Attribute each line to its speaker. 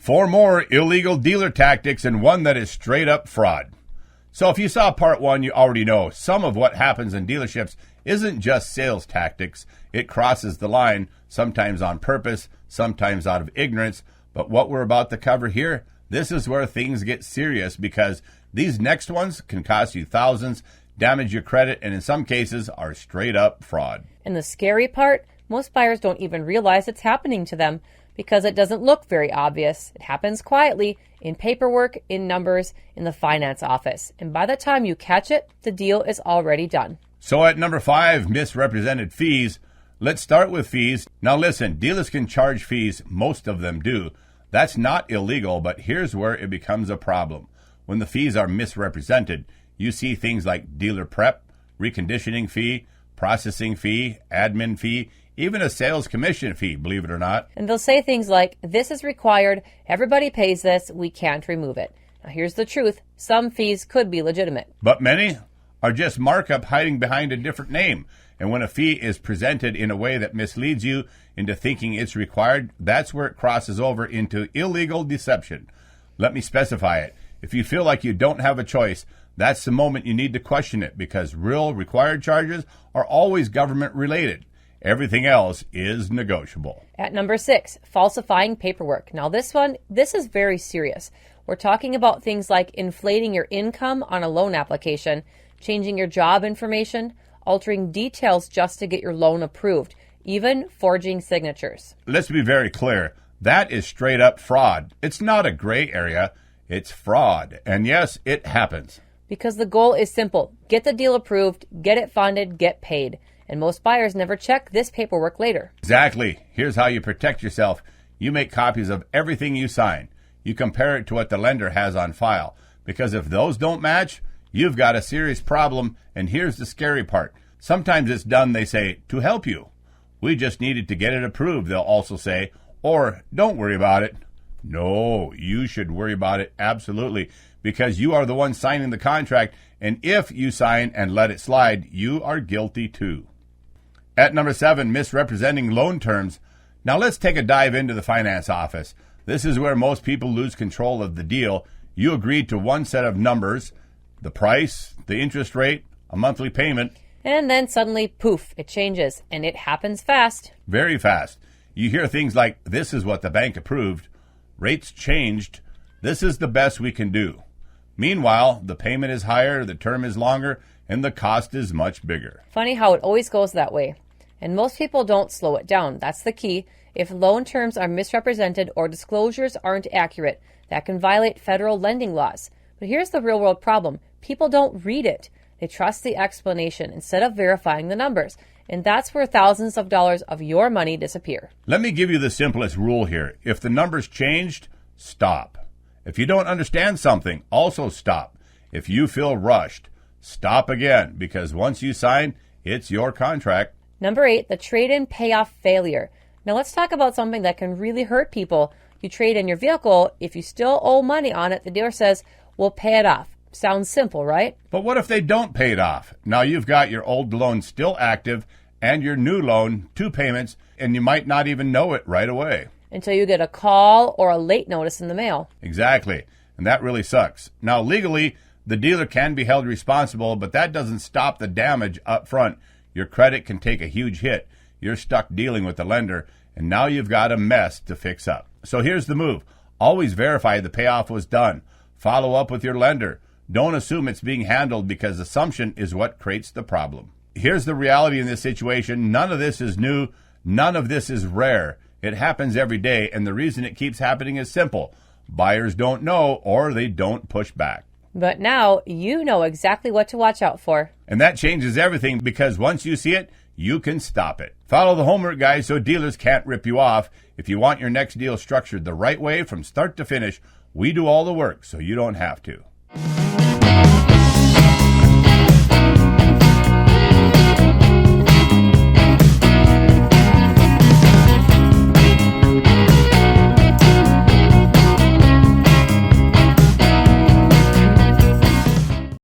Speaker 1: 4 more illegal dealer tactics and one that is straight up fraud. So if you saw part 1, you already know some of what happens in dealerships isn't just sales tactics. It crosses the line, sometimes on purpose, sometimes out of ignorance. But what we're about to cover here, this is where things get serious, because these next ones can cost you thousands, damage your credit, and in some cases are straight up fraud.
Speaker 2: And the scary part, most buyers don't even realize it's happening to them because it doesn't look very obvious. It happens quietly, in paperwork, in numbers, in the finance office. And by the time you catch it, the deal is already done.
Speaker 1: So at number 5, misrepresented fees. Let's start with fees. Now listen, dealers can charge fees. Most of them do. That's not illegal, but here's where it becomes a problem. When the fees are misrepresented, you see things like dealer prep, reconditioning fee, processing fee, admin fee, even a sales commission fee, believe it or not.
Speaker 2: And they'll say things like, this is required, everybody pays this, we can't remove it. Now here's the truth, some fees could be legitimate.
Speaker 1: But many are just markup hiding behind a different name. And when a fee is presented in a way that misleads you into thinking it's required, that's where it crosses over into illegal deception. Let me specify it. If you feel like you don't have a choice, that's the moment you need to question it, because real required charges are always government related. Everything else is negotiable.
Speaker 2: At number 6, falsifying paperwork. Now this is very serious. We're talking about things like inflating your income on a loan application, changing your job information, altering details just to get your loan approved, even forging signatures.
Speaker 1: Let's be very clear. That is straight up fraud. It's not a gray area. It's fraud. And yes, it happens.
Speaker 2: Because the goal is simple. Get the deal approved, get it funded, get paid. And most buyers never check this paperwork later.
Speaker 1: Exactly. Here's how you protect yourself. You make copies of everything you sign. You compare it to what the lender has on file. Because if those don't match, you've got a serious problem. And here's the scary part. Sometimes it's done, they say, to help you. We just needed to get it approved, they'll also say. Or, don't worry about it. No, you should worry about it, absolutely. Because you are the one signing the contract. And if you sign and let it slide, you are guilty too. At number 7, misrepresenting loan terms. Now let's take a dive into the finance office. This is where most people lose control of the deal. You agreed to one set of numbers, the price, the interest rate, a monthly payment.
Speaker 2: And then suddenly, poof, it changes. And it happens fast.
Speaker 1: Very fast. You hear things like, this is what the bank approved. Rates changed. This is the best we can do. Meanwhile, the payment is higher, the term is longer, and the cost is much bigger.
Speaker 2: Funny how it always goes that way. And most people don't slow it down. That's the key. If loan terms are misrepresented or disclosures aren't accurate, that can violate federal lending laws. But here's the real world problem. People don't read it. They trust the explanation instead of verifying the numbers. And that's where thousands of dollars of your money disappear.
Speaker 1: Let me give you the simplest rule here. If the numbers changed, stop. If you don't understand something, also stop. If you feel rushed, stop again, because once you sign, it's your contract.
Speaker 2: Number 8, the trade-in payoff failure. Now let's talk about something that can really hurt people. You trade in your vehicle. If you still owe money on it, the dealer says, we'll pay it off. Sounds simple, right?
Speaker 1: But what if they don't pay it off? Now you've got your old loan still active and your new loan, 2 payments, and you might not even know it right away.
Speaker 2: Until you get a call or a late notice in the mail.
Speaker 1: Exactly. And that really sucks. Now, legally, the dealer can be held responsible, but that doesn't stop the damage up front. Your credit can take a huge hit. You're stuck dealing with the lender, and now you've got a mess to fix up. So here's the move. Always verify the payoff was done. Follow up with your lender. Don't assume it's being handled, because assumption is what creates the problem. Here's the reality in this situation. None of this is new. None of this is rare. It happens every day, and the reason it keeps happening is simple. Buyers don't know, or they don't push back.
Speaker 2: But now you know exactly what to watch out for.
Speaker 1: And that changes everything, because once you see it, you can stop it. Follow the homework, guys, so dealers can't rip you off. If you want your next deal structured the right way from start to finish, we do all the work so you don't have to.